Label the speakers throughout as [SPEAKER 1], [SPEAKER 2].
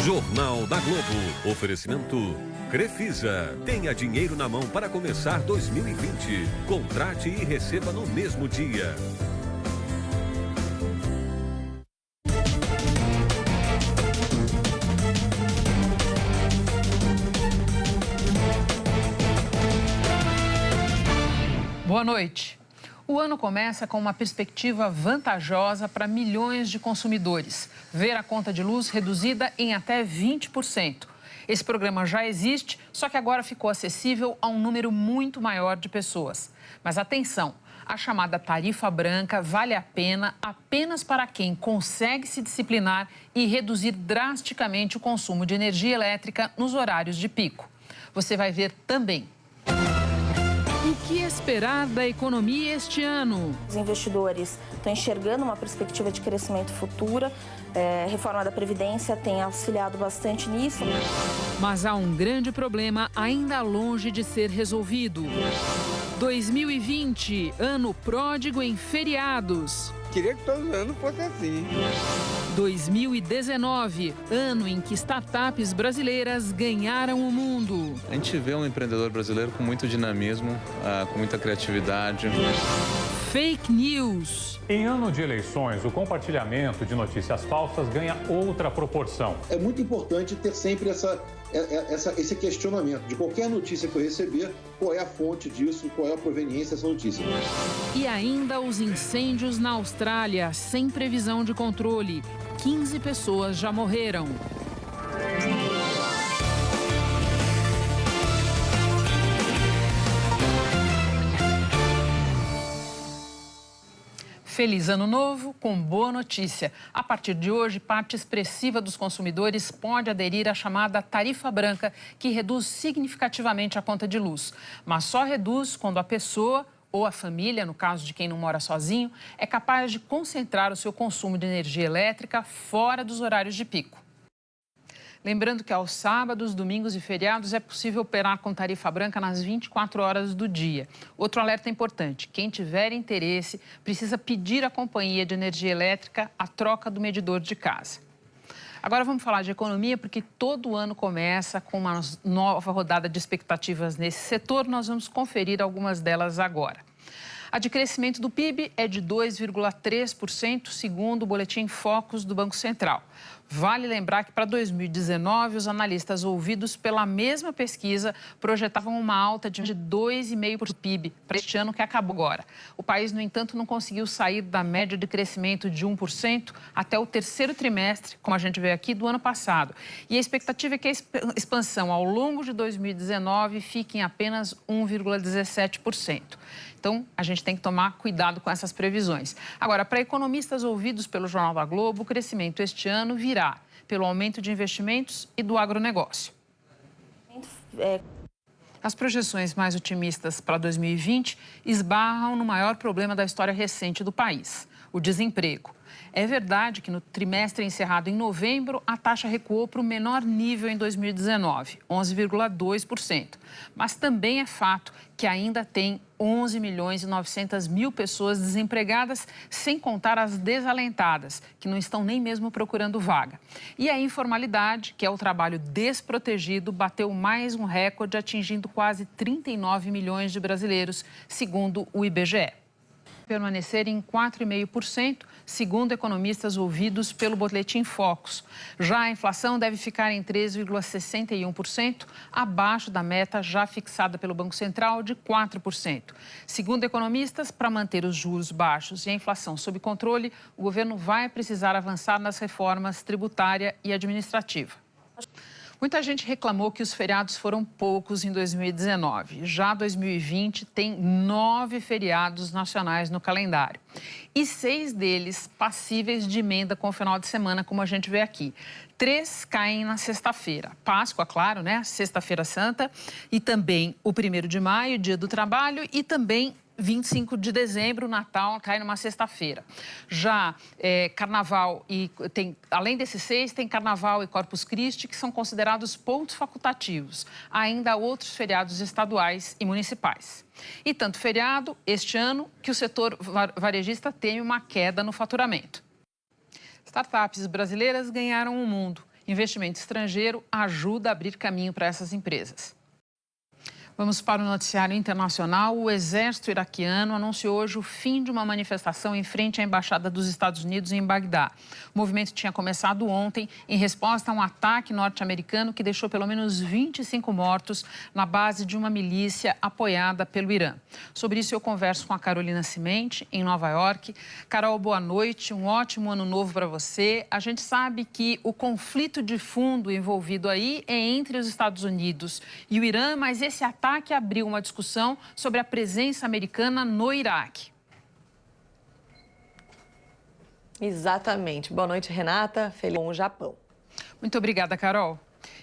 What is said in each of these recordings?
[SPEAKER 1] Jornal da Globo. Oferecimento Crefisa. Tenha dinheiro na mão para começar 2020. Contrate e receba no mesmo dia.
[SPEAKER 2] Boa noite. O ano começa com uma perspectiva vantajosa para milhões de consumidores. Ver a conta de luz reduzida em até 20%. Esse programa já existe, só que agora ficou acessível a um número muito maior de pessoas. Mas atenção, a chamada tarifa branca vale a pena apenas para quem consegue se disciplinar e reduzir drasticamente o consumo de energia elétrica nos horários de pico. Você vai ver também. O que esperar da economia este ano?
[SPEAKER 3] Os investidores estão enxergando uma perspectiva de crescimento futura. A reforma da Previdência tem auxiliado bastante nisso.
[SPEAKER 2] Mas há um grande problema ainda longe de ser resolvido. 2020, ano pródigo em feriados.
[SPEAKER 4] Queria que todo ano fosse assim.
[SPEAKER 2] 2019, ano em que startups brasileiras ganharam o mundo.
[SPEAKER 5] A gente vê um empreendedor brasileiro com muito dinamismo, com muita criatividade.
[SPEAKER 2] Fake news.
[SPEAKER 6] Em ano de eleições, o compartilhamento de notícias falsas ganha outra proporção.
[SPEAKER 7] É muito importante ter sempre esse questionamento de qualquer notícia que eu receber, qual é a fonte disso, qual é a proveniência dessa notícia.
[SPEAKER 2] E ainda os incêndios na Austrália, sem previsão de controle. 15 pessoas já morreram. Feliz Ano Novo com boa notícia. A partir de hoje, parte expressiva dos consumidores pode aderir à chamada tarifa branca, que reduz significativamente a conta de luz. Mas só reduz quando a pessoa ou a família, no caso de quem não mora sozinho, é capaz de concentrar o seu consumo de energia elétrica fora dos horários de pico. Lembrando que aos sábados, domingos e feriados é possível operar com tarifa branca nas 24 horas do dia. Outro alerta importante, quem tiver interesse precisa pedir à companhia de energia elétrica a troca do medidor de casa. Agora vamos falar de economia, porque todo ano começa com uma nova rodada de expectativas nesse setor. Nós vamos conferir algumas delas agora. A de crescimento do PIB é de 2,3%, segundo o boletim Focus do Banco Central. Vale lembrar que para 2019, os analistas ouvidos pela mesma pesquisa projetavam uma alta de 2,5% do PIB para este ano que acabou agora. O país, no entanto, não conseguiu sair da média de crescimento de 1% até o terceiro trimestre, como a gente vê aqui, do ano passado. E a expectativa é que a expansão ao longo de 2019 fique em apenas 1,17%. Então, a gente tem que tomar cuidado com essas previsões. Agora, para economistas ouvidos pelo Jornal da Globo, o crescimento este ano virá pelo aumento de investimentos e do agronegócio. As projeções mais otimistas para 2020 esbarram no maior problema da história recente do país, o desemprego. É verdade que no trimestre encerrado em novembro, a taxa recuou para o menor nível em 2019, 11,2%. Mas também é fato que ainda tem 11 milhões e 900 mil pessoas desempregadas, sem contar as desalentadas, que não estão nem mesmo procurando vaga. E a informalidade, que é o trabalho desprotegido, bateu mais um recorde, atingindo quase 39 milhões de brasileiros, segundo o IBGE. Permanecer em 4,5%, segundo economistas ouvidos pelo boletim Focus. Já a inflação deve ficar em 3,61%, abaixo da meta já fixada pelo Banco Central de 4%. Segundo economistas, para manter os juros baixos e a inflação sob controle, o governo vai precisar avançar nas reformas tributária e administrativa. Muita gente reclamou que os feriados foram poucos em 2019. Já 2020 tem 9 feriados nacionais no calendário. E 6 deles passíveis de emenda com o final de semana, como a gente vê aqui. 3 caem na sexta-feira. Páscoa, claro, né? Sexta-feira Santa. E também o 1º de maio, Dia do Trabalho. E também 25 de dezembro, Natal, cai numa sexta-feira. Já Carnaval além desses 6, tem Carnaval e Corpus Christi, que são considerados pontos facultativos. Ainda há outros feriados estaduais e municipais. E tanto feriado, este ano, que o setor varejista teme uma queda no faturamento. Startups brasileiras ganharam o mundo. Investimento estrangeiro ajuda a abrir caminho para essas empresas. Vamos para o noticiário internacional. O exército iraquiano anunciou hoje o fim de uma manifestação em frente à Embaixada dos Estados Unidos em Bagdá. O movimento tinha começado ontem em resposta a um ataque norte-americano que deixou pelo menos 25 mortos na base de uma milícia apoiada pelo Irã. Sobre isso eu converso com a Carolina Cimente, em Nova York. Carol, boa noite, um ótimo ano novo para você. A gente sabe que o conflito de fundo envolvido aí é entre os Estados Unidos e o Irã, mas esse ataque abriu uma discussão sobre a presença americana no Iraque.
[SPEAKER 8] Exatamente. Boa noite, Renata. Feliz com o Japão.
[SPEAKER 2] Muito obrigada, Carol.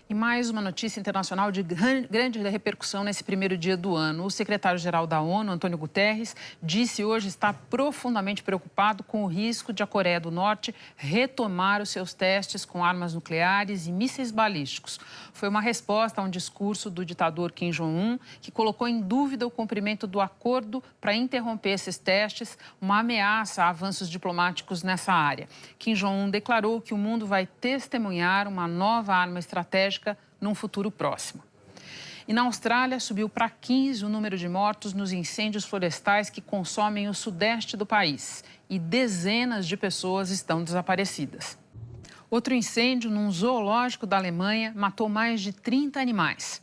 [SPEAKER 2] E mais uma notícia internacional de grande repercussão nesse primeiro dia do ano. O secretário-geral da ONU, Antônio Guterres, disse hoje estar profundamente preocupado com o risco de a Coreia do Norte retomar os seus testes com armas nucleares e mísseis balísticos. Foi uma resposta a um discurso do ditador Kim Jong-un, que colocou em dúvida o cumprimento do acordo para interromper esses testes, uma ameaça a avanços diplomáticos nessa área. Kim Jong-un declarou que o mundo vai testemunhar uma nova arma estratégica num futuro próximo. E na Austrália, subiu para 15 o número de mortos nos incêndios florestais que consomem o sudeste do país. E dezenas de pessoas estão desaparecidas. Outro incêndio num zoológico da Alemanha matou mais de 30 animais.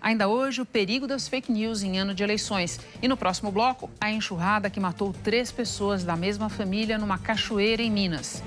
[SPEAKER 2] Ainda hoje, o perigo das fake news em ano de eleições. E no próximo bloco, a enxurrada que matou 3 pessoas da mesma família numa cachoeira em Minas.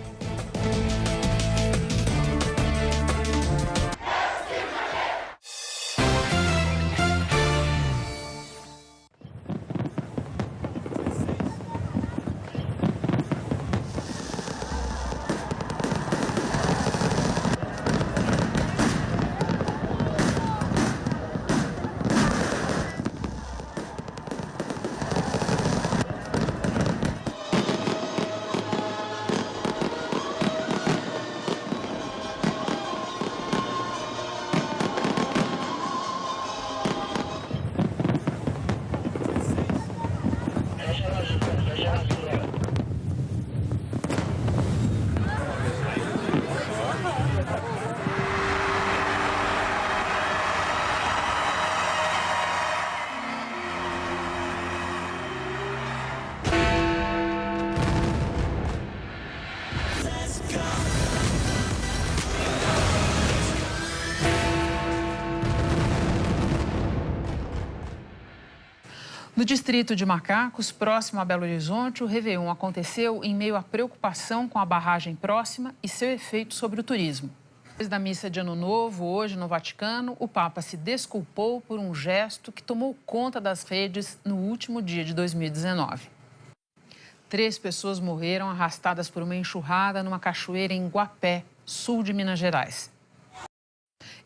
[SPEAKER 2] No distrito de Macacos, próximo a Belo Horizonte, o Réveillon aconteceu em meio à preocupação com a barragem próxima e seu efeito sobre o turismo. Depois da missa de Ano Novo, hoje no Vaticano, o Papa se desculpou por um gesto que tomou conta das redes no último dia de 2019. 3 pessoas morreram arrastadas por uma enxurrada numa cachoeira em Guapé, sul de Minas Gerais.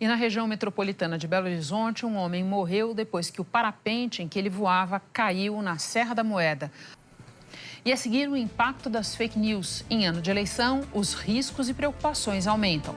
[SPEAKER 2] E na região metropolitana de Belo Horizonte, um homem morreu depois que o parapente em que ele voava caiu na Serra da Moeda. E a seguir, o impacto das fake news. Em ano de eleição, os riscos e preocupações aumentam.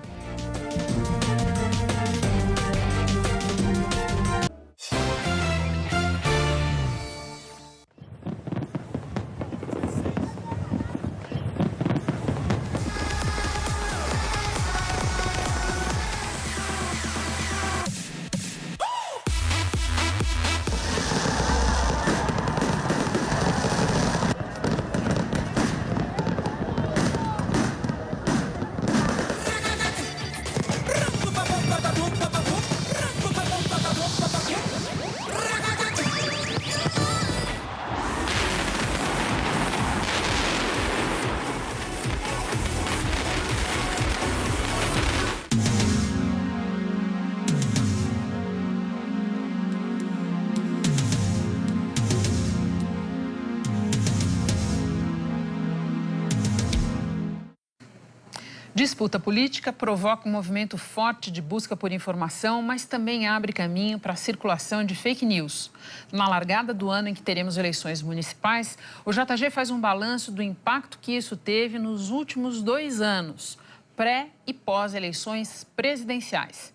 [SPEAKER 2] Disputa política provoca um movimento forte de busca por informação, mas também abre caminho para a circulação de fake news. Na largada do ano em que teremos eleições municipais, o JG faz um balanço do impacto que isso teve nos últimos 2 anos, pré e pós-eleições presidenciais.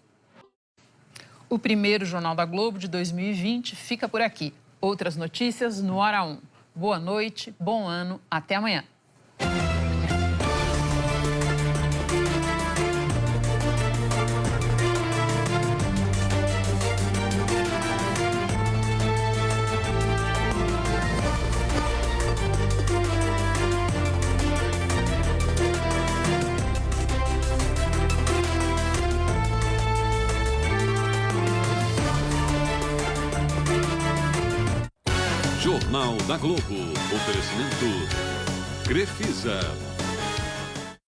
[SPEAKER 2] O primeiro Jornal da Globo de 2020 fica por aqui. Outras notícias no Hora 1. Boa noite, bom ano, até amanhã.
[SPEAKER 1] Jornal da Globo. Oferecimento Crefisa.